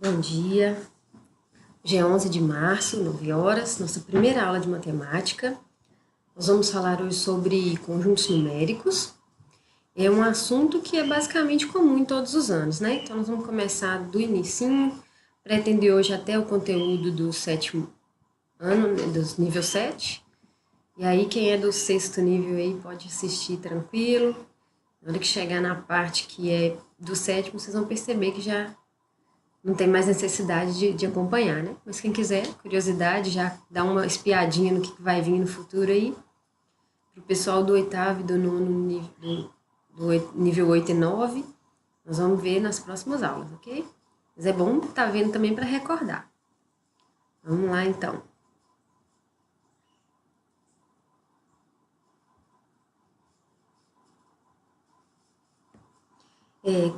Bom dia, hoje é 11 de março, 9 horas, nossa primeira aula de matemática. Nós vamos falar hoje sobre conjuntos numéricos. É um assunto que é basicamente comum em todos os anos, né? Então, nós vamos começar do inicinho, pretender hoje até o conteúdo do sétimo ano, né, do nível 7. E aí, quem é do sexto nível aí pode assistir tranquilo. Na hora que chegar na parte que é do sétimo, vocês vão perceber que já não tem mais necessidade de acompanhar, né? Mas quem quiser, curiosidade, já dá uma espiadinha no que vai vir no futuro aí. Para o pessoal do oitavo e do nono, nível 8 e 9, nós vamos ver nas próximas aulas, ok? Mas é bom estar vendo também para recordar. Vamos lá, então.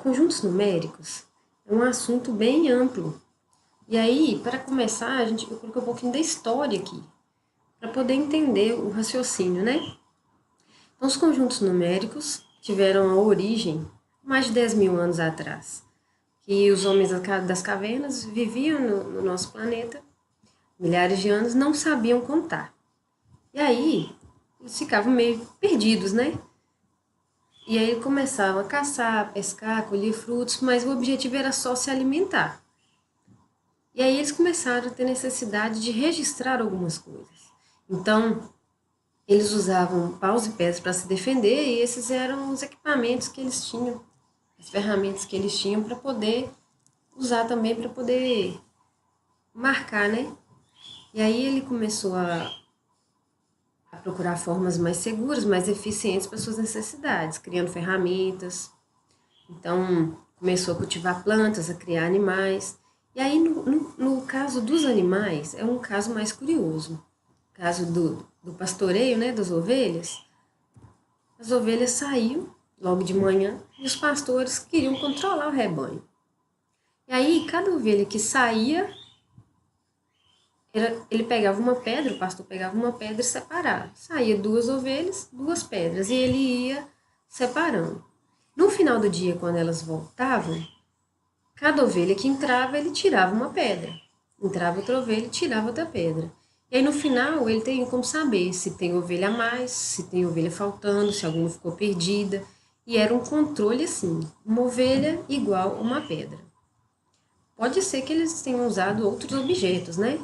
Conjuntos numéricos é um assunto bem amplo. E aí, para começar, eu coloquei um pouquinho da história aqui, para poder entender o raciocínio, né? Então, os conjuntos numéricos tiveram a origem mais de 10 mil anos atrás, que os homens das cavernas viviam no nosso planeta, milhares de anos, não sabiam contar. E aí, eles ficavam meio perdidos, né? E aí começavam a caçar, pescar, colher frutos, mas o objetivo era só se alimentar. E aí eles começaram a ter necessidade de registrar algumas coisas. Então, eles usavam paus e pedras para se defender e esses eram os equipamentos que eles tinham, as ferramentas que eles tinham para poder usar também para poder marcar, né? E aí ele começou a procurar formas mais seguras, mais eficientes para suas necessidades, criando ferramentas. Então, começou a cultivar plantas, a criar animais. E aí, no caso dos animais, é um caso mais curioso. O caso do pastoreio, né, das ovelhas. As ovelhas saíam logo de manhã e os pastores queriam controlar o rebanho. E aí, cada ovelha que saía, ele pegava uma pedra, o pastor pegava uma pedra e separava. Saía duas ovelhas, duas pedras, e ele ia separando. No final do dia, quando elas voltavam, cada ovelha que entrava, ele tirava uma pedra. Entrava outra ovelha e tirava outra pedra. E aí, no final, ele tem como saber se tem ovelha a mais, se tem ovelha faltando, se alguma ficou perdida. E era um controle assim, uma ovelha igual uma pedra. Pode ser que eles tenham usado outros objetos, né?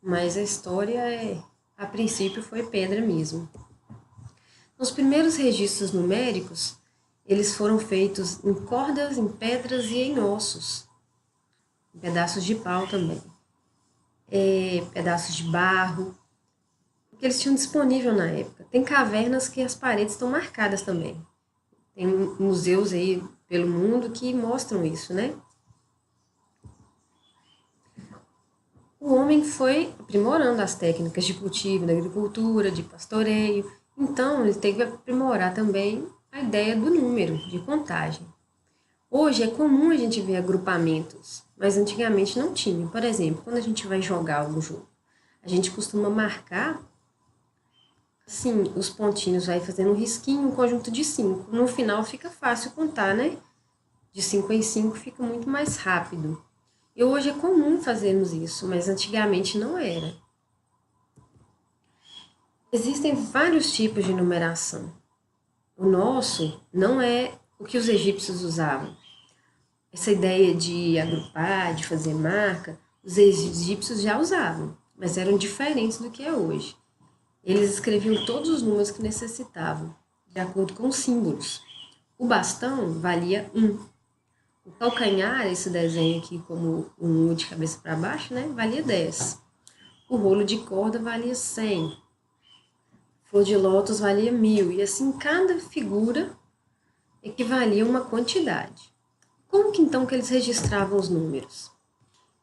Mas a história a princípio, foi pedra mesmo. Os primeiros registros numéricos, eles foram feitos em cordas, em pedras e em ossos. Em pedaços de pau também. Pedaços de barro, o que eles tinham disponível na época. Tem cavernas que as paredes estão marcadas também. Tem museus aí pelo mundo que mostram isso, né? O homem foi aprimorando as técnicas de cultivo, da agricultura, de pastoreio. Então, ele teve que aprimorar também a ideia do número, de contagem. Hoje é comum a gente ver agrupamentos, mas antigamente não tinha. Por exemplo, quando a gente vai jogar algum jogo, a gente costuma marcar, assim, os pontinhos, vai fazendo um risquinho, um conjunto de 5. No final fica fácil contar, né? De 5 em 5 fica muito mais rápido. E hoje é comum fazermos isso, mas antigamente não era. Existem vários tipos de numeração. O nosso não é o que os egípcios usavam. Essa ideia de agrupar, de fazer marca, os egípcios já usavam, mas eram diferentes do que é hoje. Eles escreviam todos os números que necessitavam, de acordo com os símbolos. O bastão valia 1. O calcanhar, esse desenho aqui como um U de cabeça para baixo, né, valia 10. O rolo de corda valia 100. Flor de lótus valia 1000. E assim, cada figura equivalia a uma quantidade. Como que então que eles registravam os números?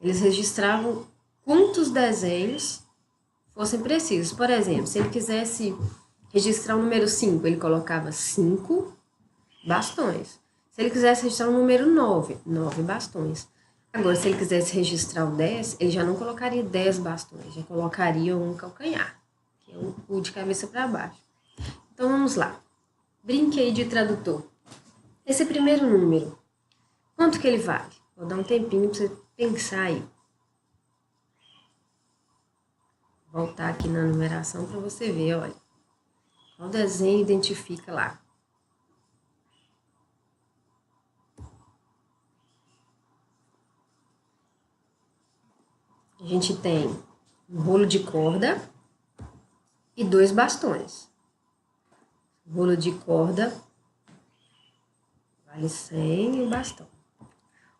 Eles registravam quantos desenhos fossem precisos. Por exemplo, se ele quisesse registrar o número 5, ele colocava 5 bastões. Se ele quisesse registrar o número 9, 9 bastões. Agora, se ele quisesse registrar o 10, ele já não colocaria 10 bastões, já colocaria um calcanhar, que é o de cabeça para baixo. Então, vamos lá. Brinque aí de tradutor. Esse primeiro número, quanto que ele vale? Vou dar um tempinho para você pensar aí. Voltar aqui na numeração para você ver, olha. Qual desenho identifica lá? A gente tem um rolo de corda e 2 bastões. O rolo de corda vale 100 e o bastão.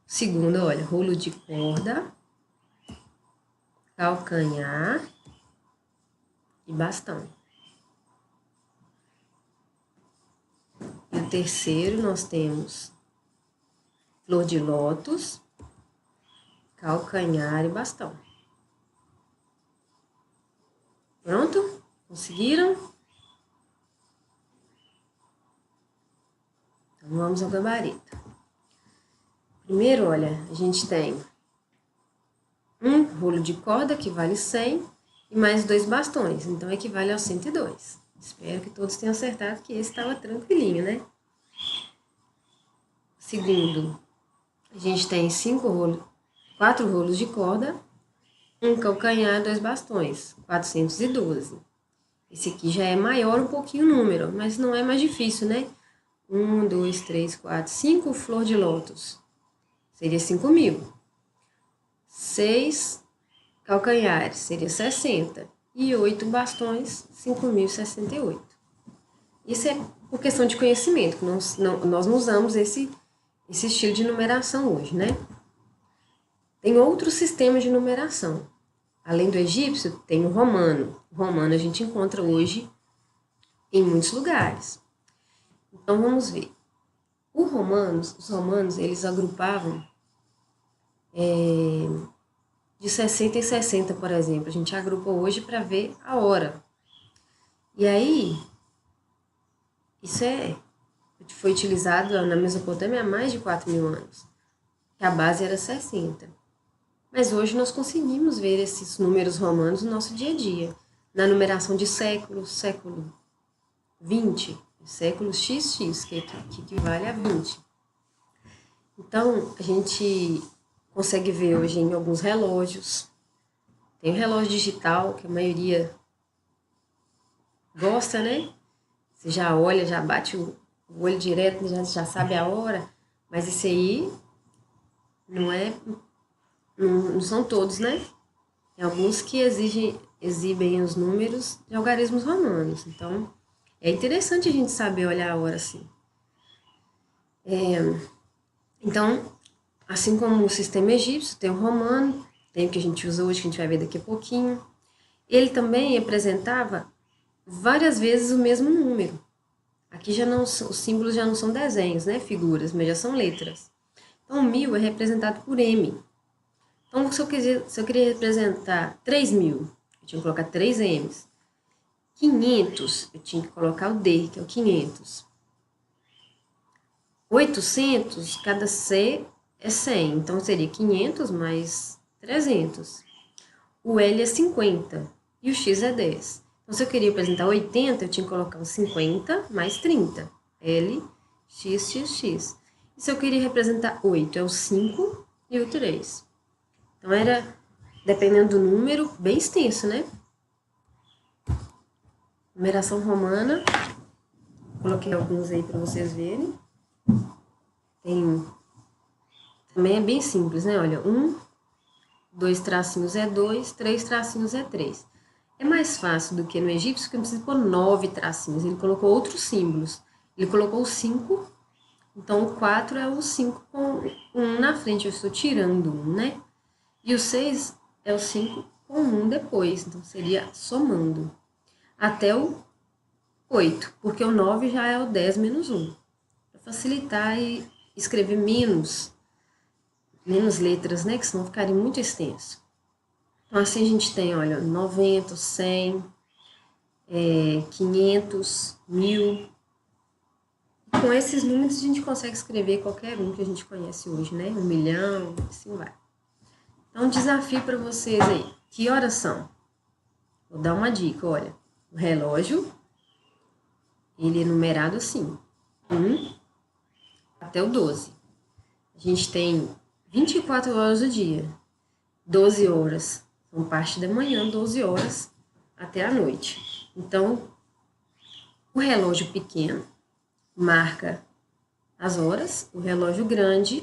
O segundo, olha, rolo de corda, calcanhar e bastão. E o terceiro nós temos flor de lótus, calcanhar e bastão. Pronto? Conseguiram? Então vamos ao gabarito. Primeiro, olha, a gente tem um rolo de corda que vale 100 e mais 2 bastões, então equivale aos 102. Espero que todos tenham acertado que esse estava tranquilinho, né? Segundo, a gente tem 4 rolos de corda, um calcanhar, 2 bastões, 412. Esse aqui já é maior um pouquinho o número, mas não é mais difícil, né? 1, 2, 3, 4, 5 flor de lótus, seria 5.000. 6 calcanhares, seria 60. E 8 bastões, 5.068. Isso é por questão de conhecimento, que nós não usamos esse estilo de numeração hoje, né? Tem outros sistemas de numeração. Além do egípcio, tem o romano. O romano a gente encontra hoje em muitos lugares. Então, vamos ver. Os romanos, eles agrupavam de 60 em 60, por exemplo. A gente agrupa hoje para ver a hora. E aí, isso foi utilizado na Mesopotâmia há mais de 4.000 anos, que a base era 60. Mas hoje nós conseguimos ver esses números romanos no nosso dia a dia, na numeração de séculos, século 20, século XX, que equivale a 20. Então, a gente consegue ver hoje em alguns relógios. Tem o relógio digital, que a maioria gosta, né? Você já olha, já bate o olho direto, já sabe a hora, mas esse aí não são todos, né? Tem alguns que exibem os números de algarismos romanos. Então, é interessante a gente saber olhar a hora assim. Então, assim como o sistema egípcio, tem o romano, tem o que a gente usa hoje, que a gente vai ver daqui a pouquinho. Ele também apresentava várias vezes o mesmo número. Aqui os símbolos já não são desenhos, né? Figuras, mas já são letras. Então, 1000 é representado por M. Então, se eu queria representar 3.000, eu tinha que colocar 3 M's. 500, eu tinha que colocar o D, que é o 500. 800, cada C é 100, então seria 500 mais 300. O L é 50 e o X é 10. Então, se eu queria apresentar 80, eu tinha que colocar o 50 mais 30. L, X, X, X. E se eu queria representar 8, é o 5 e o 3. Então, era, dependendo do número, bem extenso, né? Numeração romana. Coloquei alguns aí para vocês verem. Também é bem simples, né? Olha, 1, 2 tracinhos é 2, 3 tracinhos é 3. É mais fácil do que no egípcio, que não precisa pôr 9 tracinhos. Ele colocou outros símbolos. Ele colocou o 5, então o 4 é o 5 com 1 na frente. Eu estou tirando 1, né? E o 6 é o 5 com 1 depois. Então, seria somando. Até o 8, porque o 9 já é o 10 menos 1. Para facilitar e escrever menos letras, né? Que senão ficaria muito extenso. Então, assim a gente tem, olha, 90, 100, 500, 1000. Com esses números a gente consegue escrever qualquer um que a gente conhece hoje, né? 1 milhão, assim vai. Então, um desafio para vocês aí. Que horas são? Vou dar uma dica, olha. O relógio, ele é numerado assim, 1 até o 12. A gente tem 24 horas do dia. 12 horas são parte da manhã, 12 horas até a noite. Então, o relógio pequeno marca as horas, o relógio grande,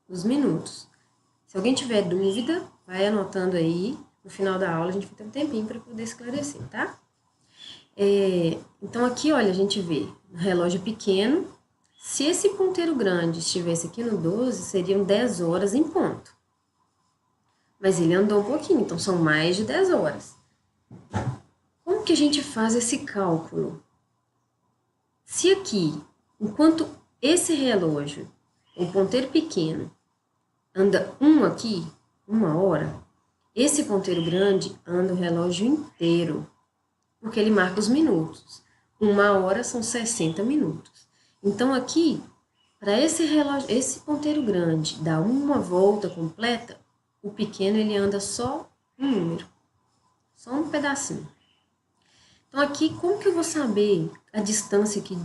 os minutos. Se alguém tiver dúvida, vai anotando aí. No final da aula, a gente vai ter um tempinho para poder esclarecer, tá? Então, aqui, olha, a gente vê o relógio pequeno. Se esse ponteiro grande estivesse aqui no 12, seriam 10 horas em ponto. Mas ele andou um pouquinho, então são mais de 10 horas. Como que a gente faz esse cálculo? Se aqui, enquanto esse relógio, o ponteiro pequeno, anda aqui, 1 hora, esse ponteiro grande anda o relógio inteiro, porque ele marca os minutos. 1 hora são 60 minutos. Então, aqui, para esse relógio, esse ponteiro grande dar uma volta completa, o pequeno ele anda só um número, só um pedacinho. Então, aqui, como que eu vou saber a distância aqui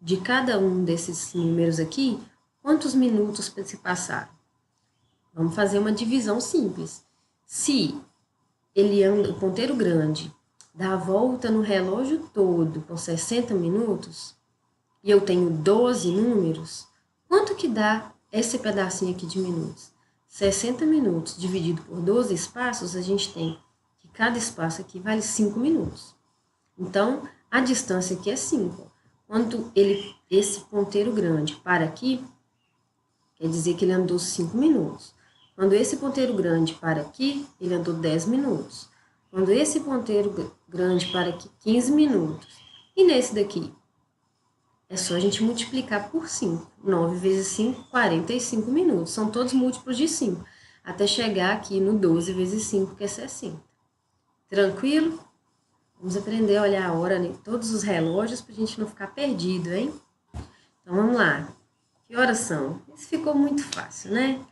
de cada um desses números aqui, quantos minutos se passaram? Vamos fazer uma divisão simples. Se ele anda, o ponteiro grande, dá a volta no relógio todo com 60 minutos, e eu tenho 12 números, quanto que dá esse pedacinho aqui de minutos? 60 minutos dividido por 12 espaços, a gente tem que cada espaço aqui vale 5 minutos. Então, a distância aqui é 5. Quando esse ponteiro grande para aqui, quer dizer que ele andou 5 minutos. Quando esse ponteiro grande para aqui, ele andou 10 minutos. Quando esse ponteiro grande para aqui, 15 minutos. E nesse daqui, é só a gente multiplicar por 5. 9 vezes 5, 45 minutos. São todos múltiplos de 5. Até chegar aqui no 12 vezes 5, que é 60. Tranquilo? Vamos aprender a olhar a hora em todos os relógios para a gente não ficar perdido, hein? Então, vamos lá. Que horas são? Isso ficou muito fácil, né?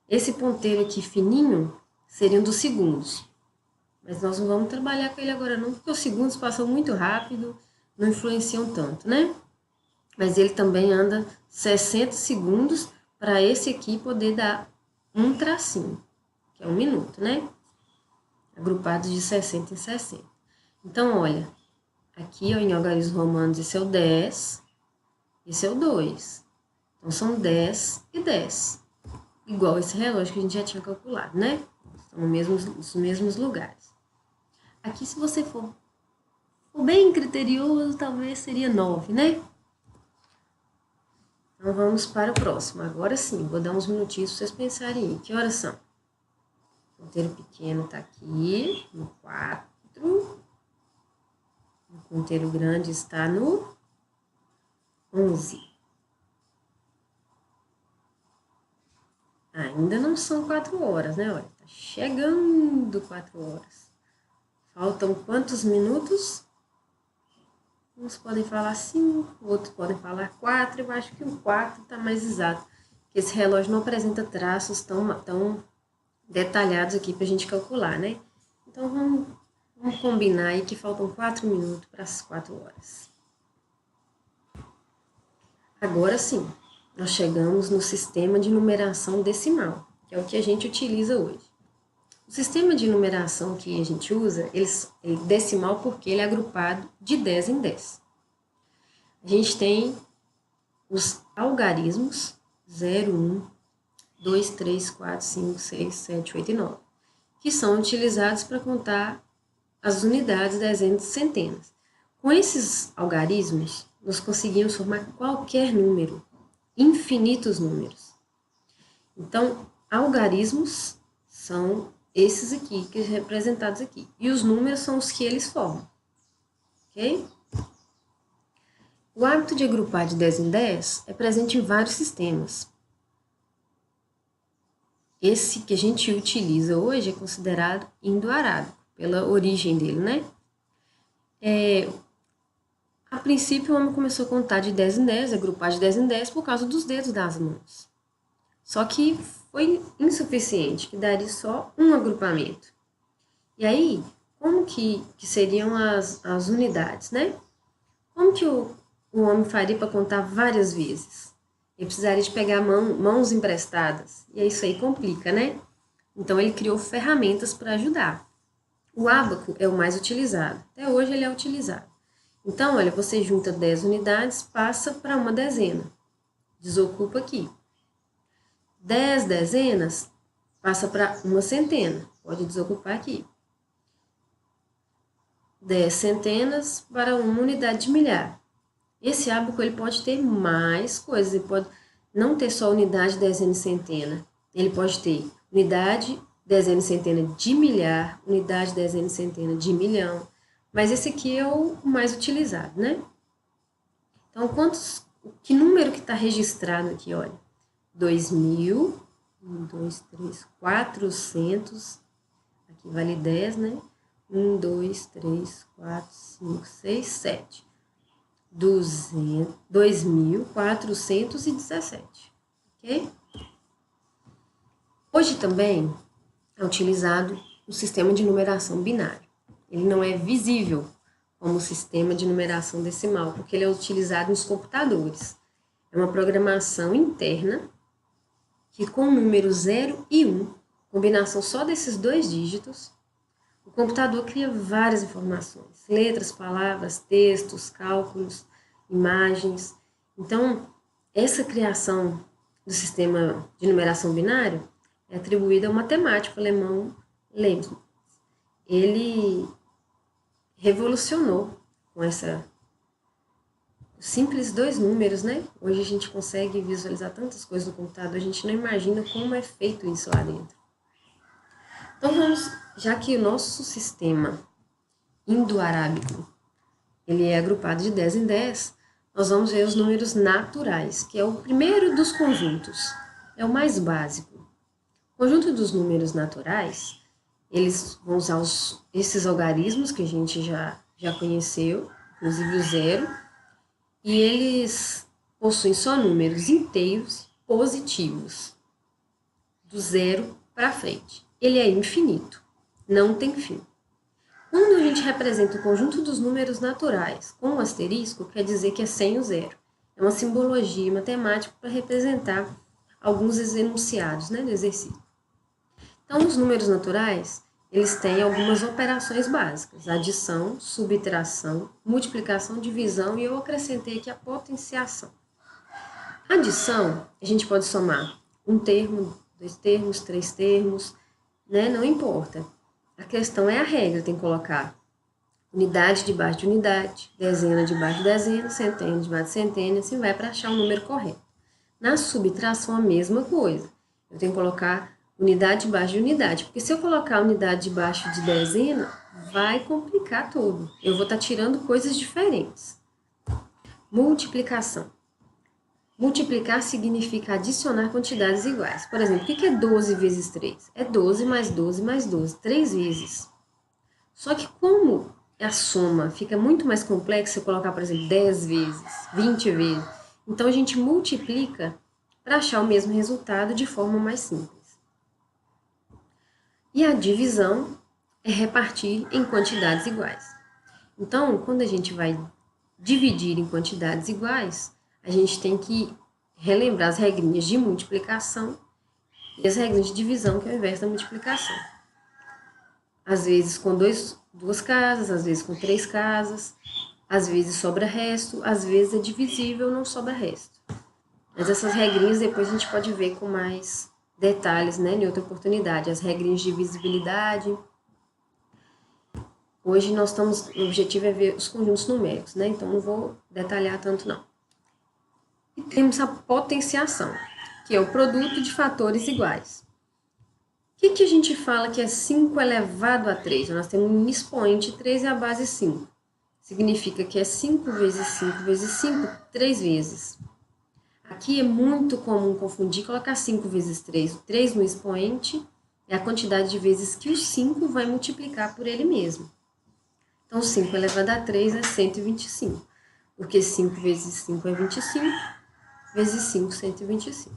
Esse ponteiro aqui fininho seriam dos segundos. Mas nós não vamos trabalhar com ele agora não, porque os segundos passam muito rápido, não influenciam tanto, né? Mas ele também anda 60 segundos para esse aqui poder dar um tracinho, que é 1 minuto, né? Agrupados de 60 em 60. Então, olha, aqui ó, em algarismos romanos esse é o 10, esse é o 2. Então, são 10 e 10. Igual esse relógio que a gente já tinha calculado, né? Estão nos mesmos lugares. Aqui, se você for bem criterioso, talvez seria 9, né? Então, vamos para o próximo. Agora sim, vou dar uns minutinhos para vocês pensarem aí. Que horas são? O ponteiro pequeno está aqui, no 4. O ponteiro grande está no 11. Ainda não são 4 horas, né? Olha, tá chegando 4 horas. Faltam quantos minutos? Uns podem falar 5, outros podem falar 4. Eu acho que o 4 está mais exato, porque esse relógio não apresenta traços tão detalhados aqui para a gente calcular, né? Então, vamos combinar aí que faltam 4 minutos para as 4 horas. Agora sim, nós chegamos no sistema de numeração decimal, que é o que a gente utiliza hoje. O sistema de numeração que a gente usa, ele é decimal porque ele é agrupado de 10 em 10. A gente tem os algarismos 0, 1, 2, 3, 4, 5, 6, 7, 8 e 9, que são utilizados para contar as unidades, dezenas e centenas. Com esses algarismos, nós conseguimos formar qualquer número, infinitos números. Então, algarismos são esses aqui, que representados aqui. E os números são os que eles formam. Ok? O hábito de agrupar de 10 em 10 é presente em vários sistemas. Esse que a gente utiliza hoje é considerado indo-arábico, pela origem dele, né? A princípio, o homem começou a contar de 10 em 10, agrupar de 10 em 10 por causa dos dedos das mãos. Só que foi insuficiente, que daria só um agrupamento. E aí, como que seriam as unidades, né? Como que o homem faria para contar várias vezes? ele precisaria de pegar mãos emprestadas. E isso aí complica, né? Então, ele criou ferramentas para ajudar. O ábaco é o mais utilizado. Até hoje ele é utilizado. Então, olha, você junta 10 unidades, passa para uma dezena. Desocupa aqui. 10 dezenas, passa para uma centena. Pode desocupar aqui. 10 centenas para uma unidade de milhar. Esse ábaco ele pode ter mais coisas. Ele pode não ter só unidade, dezena e centena. Ele pode ter unidade, dezena e centena de milhar, unidade, dezena e centena de milhão. Mas esse aqui é o mais utilizado, né? Então, que número que está registrado aqui, olha? 2.000, 1, 2, 3, 400, aqui vale 10, né? 1, 2, 3, 4, 5, 6, 7. 2.417, ok? Hoje também é utilizado o sistema de numeração binário. Ele não é visível como sistema de numeração decimal, porque ele é utilizado nos computadores. É uma programação interna que com o número 0 e 1, combinação só desses dois dígitos, o computador cria várias informações, letras, palavras, textos, cálculos, imagens. Então, essa criação do sistema de numeração binário é atribuída ao matemático alemão Leibniz. Ele revolucionou com essa simples dois números, né? Hoje a gente consegue visualizar tantas coisas no computador, a gente não imagina como é feito isso lá dentro. Então vamos, já que o nosso sistema indo-arábico ele é agrupado de 10 em 10, nós vamos ver os números naturais, que é o primeiro dos conjuntos, é o mais básico. O conjunto dos números naturais, eles vão usar esses algarismos que a gente já conheceu, inclusive o zero, e eles possuem só números inteiros positivos, do zero para frente. Ele é infinito, não tem fim. Quando a gente representa o conjunto dos números naturais com um asterisco, quer dizer que é sem o zero. É uma simbologia matemática para representar alguns enunciados, né, do exercício. Então, os números naturais, eles têm algumas operações básicas: adição, subtração, multiplicação, divisão, e eu acrescentei aqui a potenciação. Adição, a gente pode somar um termo, 2 termos, 3 termos, né? Não importa. A questão é a regra, tem que colocar unidade debaixo de unidade, dezena debaixo de dezena, centena debaixo de centena, assim vai para achar o número correto. Na subtração, a mesma coisa. Eu tenho que colocar unidade debaixo de unidade, porque se eu colocar unidade debaixo de dezena, vai complicar tudo. Eu vou estar tirando coisas diferentes. Multiplicação. Multiplicar significa adicionar quantidades iguais. Por exemplo, o que é 12 vezes 3? É 12 mais 12 mais 12, 3 vezes. Só que como a soma fica muito mais complexa se eu colocar, por exemplo, 10 vezes, 20 vezes, então a gente multiplica para achar o mesmo resultado de forma mais simples. E a divisão é repartir em quantidades iguais. Então, quando a gente vai dividir em quantidades iguais, a gente tem que relembrar as regrinhas de multiplicação e as regrinhas de divisão, que é o inverso da multiplicação. Às vezes com duas casas, às vezes com 3 casas, às vezes sobra resto, às vezes é divisível, não sobra resto. Mas essas regrinhas depois a gente pode ver com mais detalhes, né, em outra oportunidade. As regrinhas de divisibilidade. Hoje o objetivo é ver os conjuntos numéricos, né, então não vou detalhar tanto não. E temos a potenciação, que é o produto de fatores iguais. O que a gente fala que é 5 elevado a 3? Nós temos um expoente 3 e a base 5. Significa que é 5 vezes 5 vezes 5, 3 vezes. Aqui é muito comum confundir e colocar 5 vezes 3. O 3 no expoente é a quantidade de vezes que o 5 vai multiplicar por ele mesmo. Então, 5 elevado a 3 é 125. Porque 5 vezes 5 é 25, vezes 5, 125.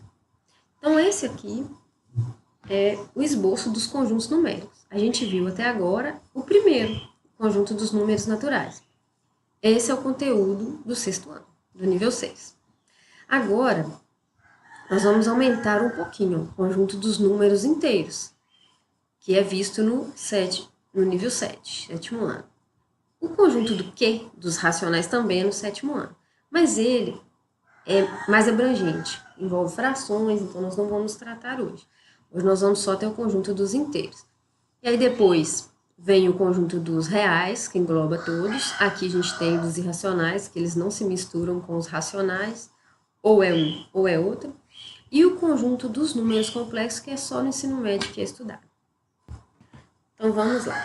Então, esse aqui é o esboço dos conjuntos numéricos. A gente viu até agora o primeiro, conjunto dos números naturais. Esse é o conteúdo do 6º ano, do nível 6. Agora, nós vamos aumentar um pouquinho o conjunto dos números inteiros, que é visto no nível 7, sétimo ano. O conjunto do Q, dos racionais, também é no sétimo ano, mas ele é mais abrangente, envolve frações, então nós não vamos tratar hoje. Hoje nós vamos só ter o conjunto dos inteiros. E aí depois vem o conjunto dos reais, que engloba todos. Aqui a gente tem dos irracionais, que eles não se misturam com os racionais, ou é um ou é outro. E o conjunto dos números complexos, que é só no ensino médio que é estudado. Então vamos lá.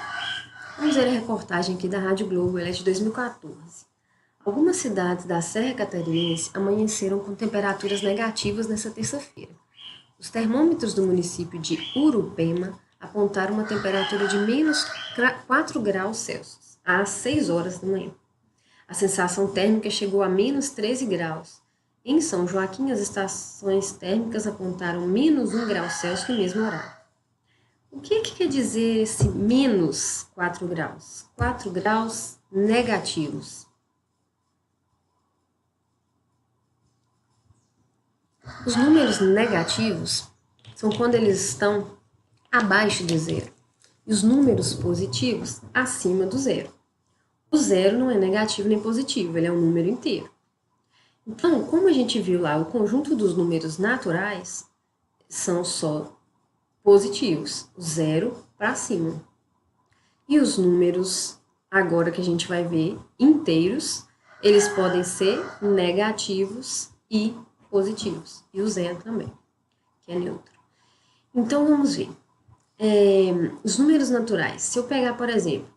Vamos ver a reportagem aqui da Rádio Globo, ela é de 2014. Algumas cidades da Serra Catarinense amanheceram com temperaturas negativas nesta terça-feira. Os termômetros do município de Urupema apontaram uma temperatura de menos 4 graus Celsius às 6 horas da manhã. A sensação térmica chegou a menos 13 graus. Em São Joaquim, as estações térmicas apontaram menos 1 grau Celsius no mesmo horário. O que quer dizer esse menos 4 graus? 4 graus negativos. Os números negativos são quando eles estão abaixo do zero. E os números positivos acima do zero. O zero não é negativo nem positivo, ele é um número inteiro. Então, como a gente viu lá, o conjunto dos números naturais são só positivos, o zero para cima. E os números, agora que a gente vai ver, inteiros, eles podem ser negativos e positivos. E o zero também, que é neutro. Então, vamos ver. Os números naturais. Se eu pegar, por exemplo,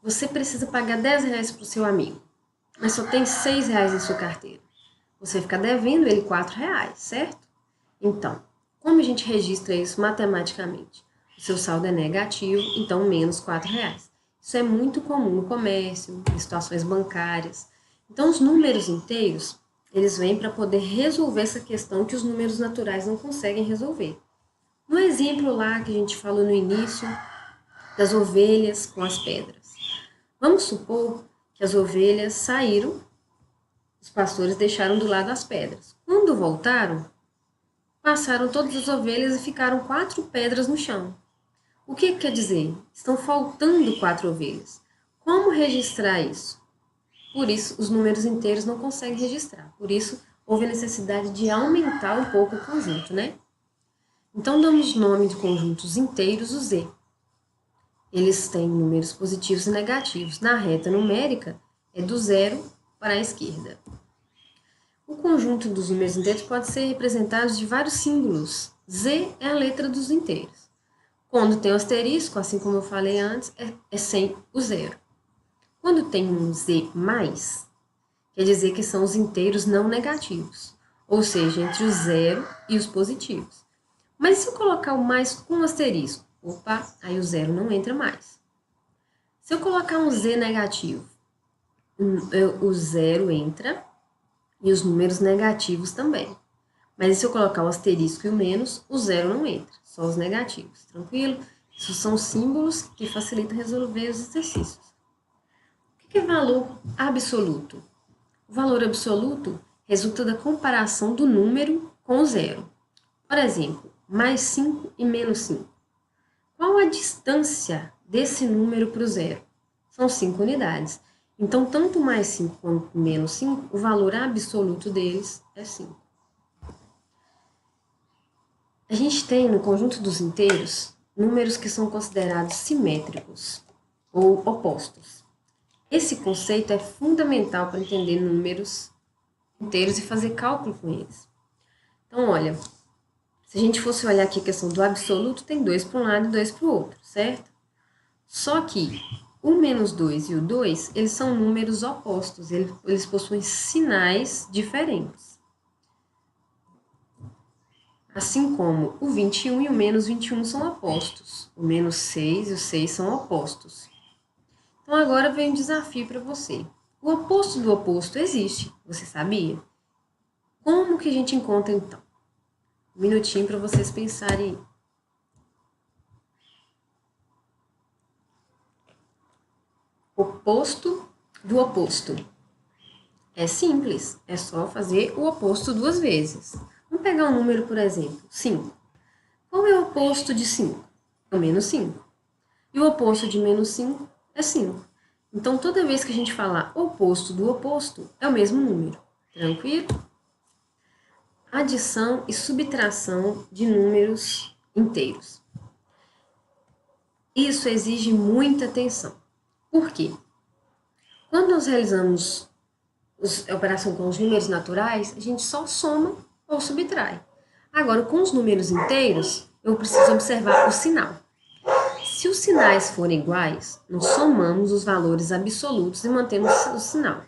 você precisa pagar R$10 para o seu amigo, mas só tem R$6 em sua carteira. Você fica devendo ele R$4, certo? Então, como a gente registra isso matematicamente? O seu saldo é negativo, então menos R$4. Isso é muito comum no comércio, em situações bancárias. Então, os números inteiros, eles vêm para poder resolver essa questão que os números naturais não conseguem resolver. No exemplo lá que a gente falou no início, das ovelhas com as pedras. Vamos supor que as ovelhas saíram, os pastores deixaram do lado as pedras. Quando voltaram, passaram todas as ovelhas e ficaram 4 pedras no chão. O que quer dizer? Estão faltando 4 ovelhas. Como registrar isso? Por isso, os números inteiros não conseguem registrar. Por isso, houve a necessidade de aumentar um pouco o conjunto, né? Então, damos nome de conjuntos inteiros, o Z. Eles têm números positivos e negativos. Na reta numérica, é do zero para a esquerda. O conjunto dos números inteiros pode ser representado de vários símbolos. Z é a letra dos inteiros. Quando tem o asterisco, assim como eu falei antes, é sem o zero. Quando tem um Z+, quer dizer que são os inteiros não negativos, ou seja, entre o zero e os positivos. Mas se eu colocar o mais com asterisco, opa, aí o zero não entra mais. Se eu colocar um Z negativo, o zero entra e os números negativos também. Mas se eu colocar o asterisco e o menos, o zero não entra, só os negativos, tranquilo? Isso são símbolos que facilitam resolver os exercícios. O que é valor absoluto? O valor absoluto resulta da comparação do número com o zero. Por exemplo, mais 5 e menos 5. Qual a distância desse número para o zero? São 5 unidades. Então, tanto mais 5 quanto menos 5, o valor absoluto deles é 5. A gente tem no conjunto dos inteiros números que são considerados simétricos ou opostos. Esse conceito é fundamental para entender números inteiros e fazer cálculo com eles. Então, olha, se a gente fosse olhar aqui a questão do absoluto, tem 2 para um lado e 2 para o outro, certo? Só que o menos 2 e o 2, eles são números opostos, eles possuem sinais diferentes. Assim como o 21 e o menos 21 são opostos, o menos 6 e o 6 são opostos. Então agora vem um desafio para você. O oposto do oposto existe, você sabia? Como que a gente encontra então? Um minutinho para vocês pensarem aí. Oposto do oposto. É simples, é só fazer o oposto duas vezes. Vamos pegar um número, por exemplo, 5. Qual é o oposto de 5? É o menos 5. E o oposto de menos 5 é 5. Então, toda vez que a gente falar oposto do oposto, é o mesmo número. Tranquilo? Adição e subtração de números inteiros. Isso exige muita atenção. Por quê? Quando nós realizamos a operação com os números naturais, a gente só soma ou subtrai. Agora, com os números inteiros, eu preciso observar o sinal. Se os sinais forem iguais, nós somamos os valores absolutos e mantemos o sinal.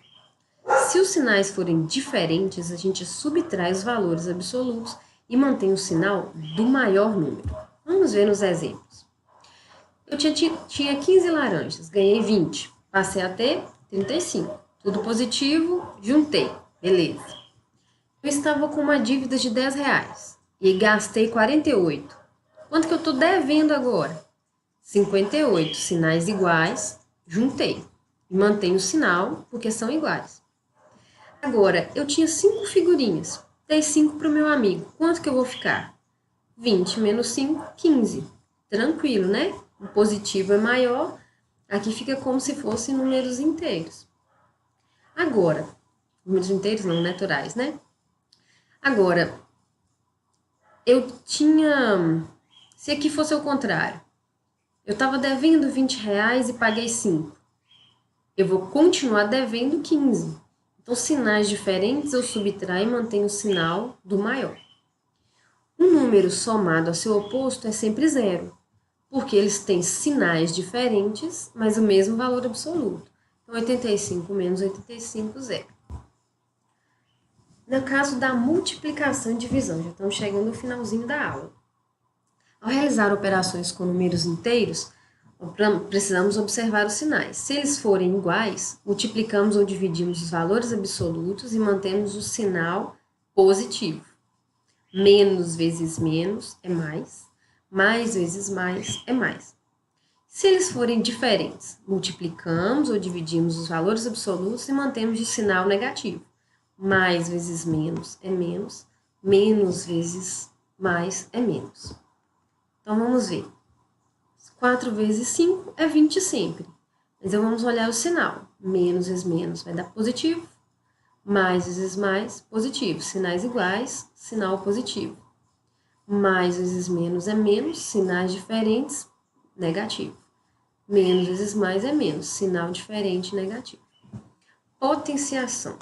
Se os sinais forem diferentes, a gente subtrai os valores absolutos e mantém o sinal do maior número. Vamos ver nos exemplos. Eu tinha 15 laranjas, ganhei 20, passei a ter 35. Tudo positivo, juntei, beleza. Eu estava com uma dívida de R$ 10 e gastei 48. Quanto que eu estou devendo agora? 58, sinais iguais, juntei. E mantenho o sinal porque são iguais. Agora, eu tinha 5 figurinhas, dei 5 para o meu amigo. Quanto que eu vou ficar? 20 menos 5, 15. Tranquilo, né? O positivo é maior, aqui fica como se fossem números inteiros. Agora, números inteiros não, naturais, né? Agora, eu tinha... Se aqui fosse o contrário, eu estava devendo R$ 20 e paguei 5. Eu vou continuar devendo 15. Então, sinais diferentes eu subtraio e mantenho o sinal do maior. Um número somado ao seu oposto é sempre zero, porque eles têm sinais diferentes, mas o mesmo valor absoluto. Então, 85 menos 85, zero. No caso da multiplicação e divisão, já estamos chegando no finalzinho da aula. Ao realizar operações com números inteiros, precisamos observar os sinais. Se eles forem iguais, multiplicamos ou dividimos os valores absolutos e mantemos o sinal positivo. Menos vezes menos é mais vezes mais é mais. Se eles forem diferentes, multiplicamos ou dividimos os valores absolutos e mantemos o sinal negativo. Mais vezes menos é menos, menos vezes mais é menos. Então, vamos ver. 4 vezes 5 é 20 sempre. Mas vamos olhar o sinal. Menos vezes menos vai dar positivo. Mais vezes mais, positivo. Sinais iguais, sinal positivo. Mais vezes menos é menos, sinais diferentes, negativo. Menos vezes mais é menos, sinal diferente, negativo. Potenciação.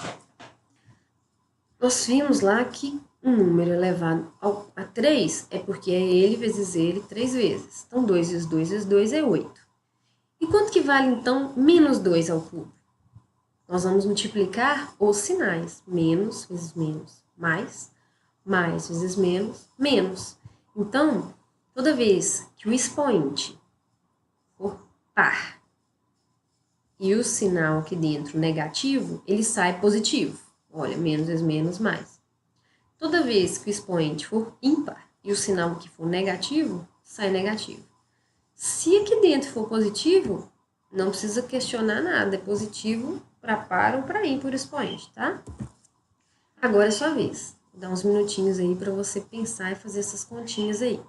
Nós vimos lá que um número elevado a 3 é porque é ele vezes ele 3 vezes. Então, 2 vezes 2 vezes 2 é 8. E quanto que vale, então, menos 2 ao cubo? Nós vamos multiplicar os sinais. Menos vezes menos, mais vezes menos, menos. Então, toda vez que o expoente for par e o sinal aqui dentro negativo, ele sai positivo. Olha, menos vezes menos, mais. Toda vez que o expoente for ímpar e o sinal que for negativo, sai negativo. Se aqui dentro for positivo, não precisa questionar nada, é positivo para par ou para ímpar o expoente, tá? Agora é sua vez. Vou dar uns minutinhos aí para você pensar e fazer essas continhas aí.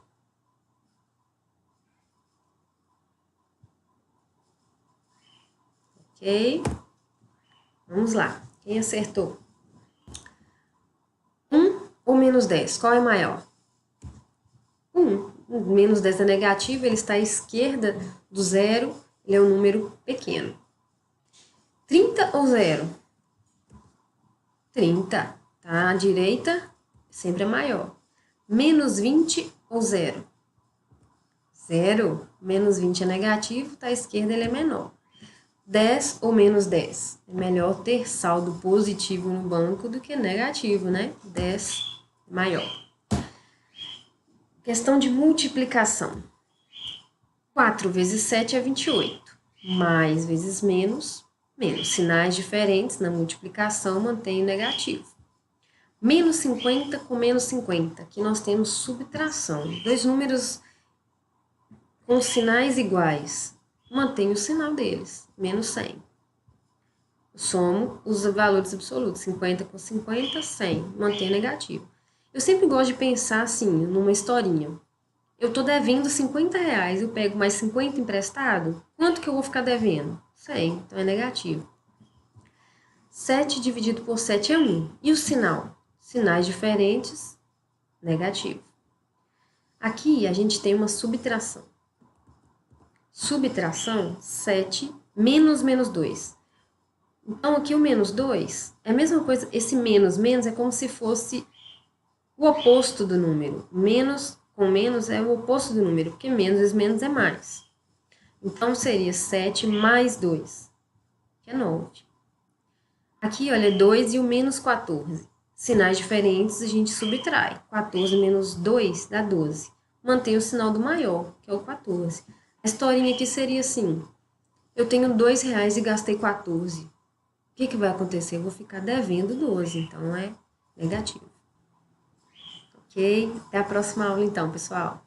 Ok? Vamos lá. Quem acertou? 1 ou menos 10? Qual é maior? 1. Menos 10 é negativo, ele está à esquerda do zero, ele é um número pequeno. 30 ou 0? 30. Tá? À direita sempre é maior. Menos 20 ou 0? 0. Menos 20 é negativo, tá? À esquerda ele é menor. 10 ou menos 10? É melhor ter saldo positivo no banco do que negativo, né? 10 é maior. Questão de multiplicação. 4 vezes 7 é 28. Mais vezes menos, menos. Sinais diferentes na multiplicação mantém o negativo. Menos 50 com menos 50. Aqui nós temos subtração. Dois números com sinais iguais. Mantém o sinal deles. Menos 100. Somo os valores absolutos, 50 com 50, 100, mantém negativo. Eu sempre gosto de pensar assim, numa historinha. Eu tô devendo 50 reais, eu pego mais 50 emprestado, quanto que eu vou ficar devendo? 100, então é negativo. 7 dividido por 7 é 1. E o sinal? Sinais diferentes, negativo. Aqui a gente tem uma subtração. Subtração, 7 menos 2. Então, aqui o menos 2 é a mesma coisa, esse menos é como se fosse o oposto do número. Menos com menos é o oposto do número, porque menos vezes menos é mais. Então, seria 7 mais 2, que é 9. Aqui, olha, 2 e o menos 14. Sinais diferentes, a gente subtrai. 14 menos 2 dá 12. Mantém o sinal do maior, que é o 14. A historinha aqui seria assim, eu tenho 2 reais e gastei 14. O que vai acontecer? Eu vou ficar devendo 12, então é negativo. Ok? Até a próxima aula então, pessoal.